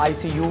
ICU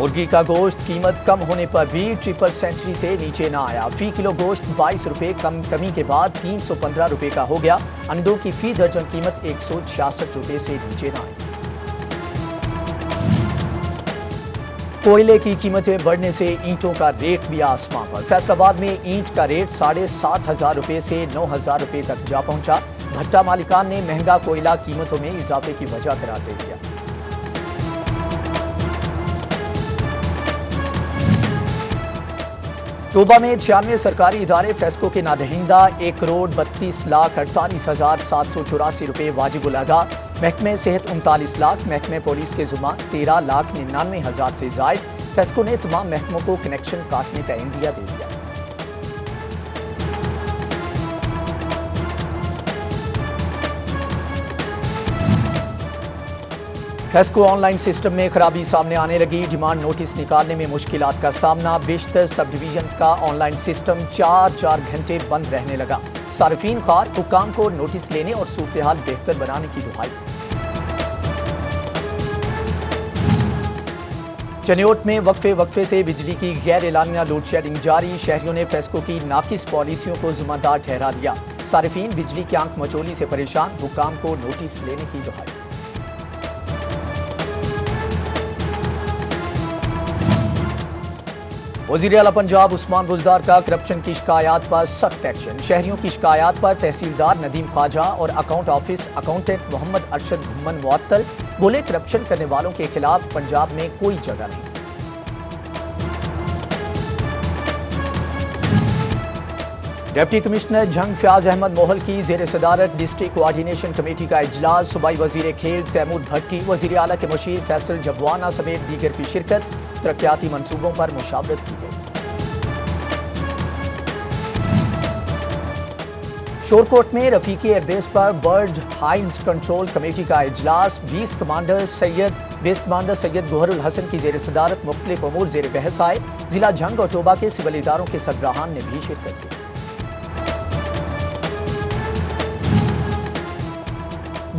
مرغی کا گوشت قیمت کم ہونے پر بھی ٹرپل سینچری سے نیچے نہ آیا. فی کلو گوشت 22 روپے کمی کے بعد 315 روپے کا ہو گیا. انڈوں کی فی درجن قیمت 166 روپے سے نیچے نہ آئی. کوئلے کی قیمتیں بڑھنے سے اینٹوں کا ریٹ بھی آسمان پر. فیصل آباد میں اینٹ کا ریٹ 7,500 روپے سے 9,000 روپے تک جا پہنچا. بھٹا مالکان نے مہنگا کوئلہ قیمتوں میں اضافے کی وجہ قرار دے دیا. توبہ میں 96 سرکاری ادارے فیسکو کے نادہندہ 1,32,48,784 روپے واجب الادا. محکمہ صحت 39 لاکھ، محکمہ پولیس کے ذمہ 13,99,000 سے زائد. فیسکو نے تمام محکموں کو کنیکشن کاٹنے کا عندیہ دے دیا. فیسکو آن لائن سسٹم میں خرابی سامنے آنے لگی. ڈیمانڈ نوٹس نکالنے میں مشکلات کا سامنا. بیشتر سب ڈویژنز کا آن لائن سسٹم 4 گھنٹے بند رہنے لگا. صارفین خوار حکام کو نوٹس لینے اور صورتحال بہتر بنانے کی دہائی. چنیوٹ میں وقفے سے بجلی کی غیر اعلانیہ لوڈ شیڈنگ جاری. شہریوں نے فیسکو کی ناقص پالیسیوں کو ذمہ دار ٹھہرا دیا. صارفین بجلی کی آنکھ مچولی سے پریشان. حکام کو نوٹس لینے کی دہائی. وزیر اعلیٰ پنجاب عثمان بزدار کا کرپشن کی شکایات پر سخت ایکشن. شہریوں کی شکایات پر تحصیلدار ندیم خواجہ اور اکاؤنٹ آفس اکاؤنٹنٹ محمد ارشد گھمن معطل. بولے کرپشن کرنے والوں کے خلاف پنجاب میں کوئی جگہ نہیں. ڈپٹی کمشنر جھنگ فیاض احمد موہل کی زیر صدارت ڈسٹرکٹ کوآرڈینیشن کمیٹی کا اجلاس. صوبائی وزیر کھیل تیمور بھٹی، وزیر اعلیٰ کے مشیر فیصل جبوانہ سمیت دیگر کی شرکت. ترقیاتی منصوبوں پر مشاورت کی گئی. شورکوٹ میں رفیقی ایئر بیس پر برڈ ہائنز کنٹرول کمیٹی کا اجلاس. بیس کمانڈر سید گوہر الحسن کی زیر صدارت مختلف امور زیر بحث آئے. ضلع جھنگ اور توبہ کے سول اداروں کے سربراہان نے بھی شرکت کی.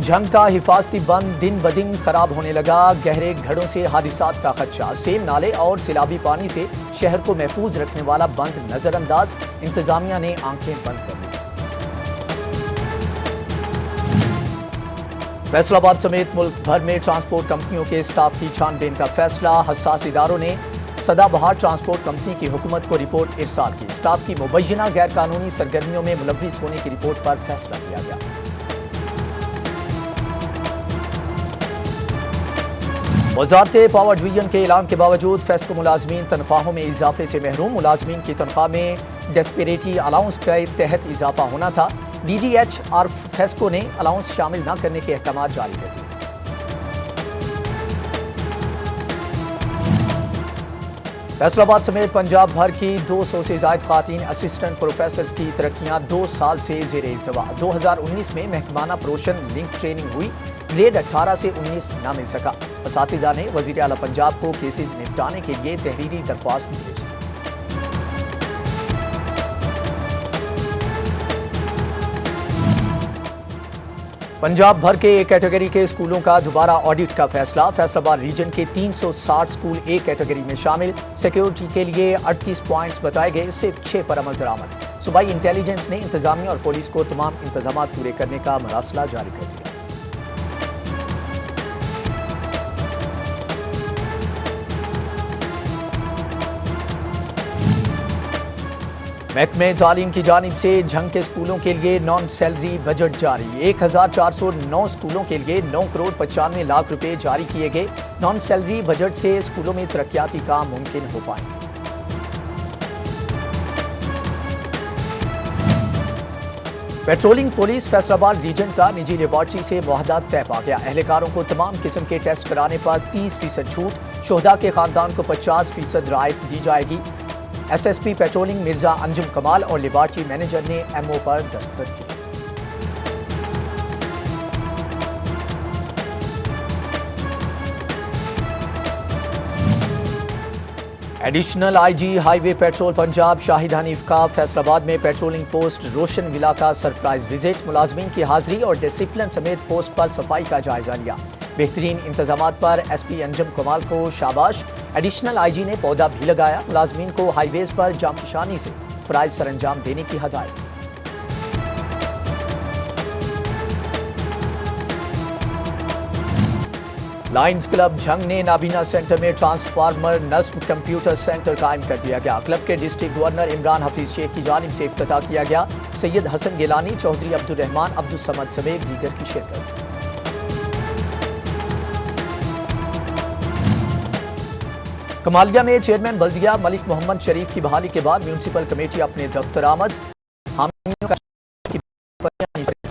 جھنگ کا حفاظتی بند دن بدن خراب ہونے لگا. گہرے گھڑوں سے حادثات کا خدشہ. سیم نالے اور سیلابی پانی سے شہر کو محفوظ رکھنے والا بند نظر انداز. انتظامیہ نے آنکھیں بند کر لی. فیصل آباد سمیت ملک بھر میں ٹرانسپورٹ کمپنیوں کے اسٹاف کی چھان بین کا فیصلہ. حساس اداروں نے سدا بہار ٹرانسپورٹ کمپنی کی حکومت کو رپورٹ ارسال کی. اسٹاف کی مبینہ غیر قانونی سرگرمیوں میں ملوث ہونے کی رپورٹ پر فیصلہ کیا گیا. وزارت پاور ڈویژن کے اعلان کے باوجود فیسکو ملازمین تنخواہوں میں اضافے سے محروم. ملازمین کی تنخواہ میں ڈسپیریٹی الاؤنس کے تحت اضافہ ہونا تھا. ڈی جی ایچ اور فیسکو نے الاؤنس شامل نہ کرنے کے احکامات جاری کر دیے. فیصل آباد سمیت پنجاب بھر کی 200 سے زائد خواتین اسسٹنٹ پروفیسرز کی ترقیاں 2 سال سے زیر التوا. 2019 میں محکمانہ پروشن لنک ٹریننگ ہوئی. گریڈ 18 سے 19 نہ مل سکا. اساتذہ نے وزیر اعلیٰ پنجاب کو کیسز نپٹانے کے لیے تحریری درخواست بھیج دی. پنجاب بھر کے ایک کیٹیگری کے اسکولوں کا دوبارہ آڈٹ کا فیصلہ. فیصل آباد ریجن کے 360 اسکول ایک کیٹیگری میں شامل. سیکیورٹی کے لیے 38 پوائنٹس بتائے گئے، صرف 6 پر عمل درآمد. صوبائی انٹیلیجنس نے انتظامیہ اور پولیس کو تمام انتظامات پورے کرنے کا مراسلہ جاری کر دیا. محکمہ تعلیم کی جانب سے جھنگ کے اسکولوں کے لیے نان سیلری بجٹ جاری. 1409 اسکولوں کے لیے 9 کروڑ 95 لاکھ روپے جاری کیے گئے. نان سیلری بجٹ سے اسکولوں میں ترقیاتی کام ممکن ہو پائیں گے. پیٹرولنگ پولیس فیصل آباد ریجن کا نجی لیبارٹری سے معاہدہ طے پا گیا. اہلکاروں کو تمام قسم کے ٹیسٹ کرانے پر 30% چھوٹ. شہداء کے خاندان کو 50% رعایت دی جائے گی. S S P patrolling Mirza Anjum Kamal اور لیبارٹری مینیجر نے ایم او پر دستخط کیے. Additional I G highway patrol Punjab Shahid Hanif کا فیصل آباد میں پیٹرولنگ پوسٹ روشن ولا کا سرپرائز وزٹ. ملازمین کی حاضری اور ڈسپلن سمیت پوسٹ پر صفائی کا جائزہ لیا. بہترین انتظامات پر ایس پی انجم کمال کو شاباش. ایڈیشنل آئی جی نے پودا بھی لگایا. ملازمین کو ہائی ویز پر جانفشانی سے فرائض سر انجام دینے کی ہدایت. لائنز کلب جھنگ نے نابینا سینٹر میں ٹرانسفارمر نصب کمپیوٹر سینٹر قائم کر دیا گیا. کلب کے ڈسٹرکٹ گورنر عمران حفیظ شیخ کی جانب سے افتتاح کیا گیا. سید حسن گیلانی، چودھری عبد الرحمان، عبدالصمد سمیت دیگر کی شرکت. کمالیہ میں چیئرمین بلدیہ ملک محمد شریف کی بحالی کے بعد میونسپل کمیٹی اپنے دفتر آمد. حامیوں کا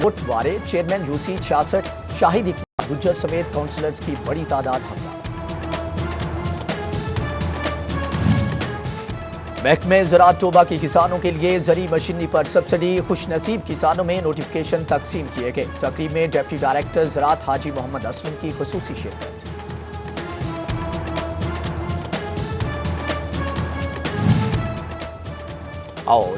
ووٹ وارے چیئرمین یوسی 66 شاہد اقبال گجر سمیت کونسلرز کی بڑی تعداد حملہ. محکمہ زراعت توبہ کی کسانوں کے لیے زرعی مشینری پر سبسڈی. خوش نصیب کسانوں میں نوٹیفکیشن تقسیم کیے گئے. تقریب میں ڈپٹی ڈائریکٹر زراعت حاجی محمد اسلم کی خصوصی شرکت.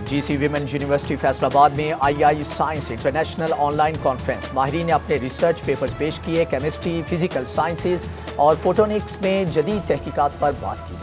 G C women university Faisalabad میں I science international online conference. ماہرین نے اپنے ریسرچ پیپرز پیش کیے. کیمسٹری، فزیکل سائنسز اور فوٹونکس میں جدید تحقیقات پر بات کی.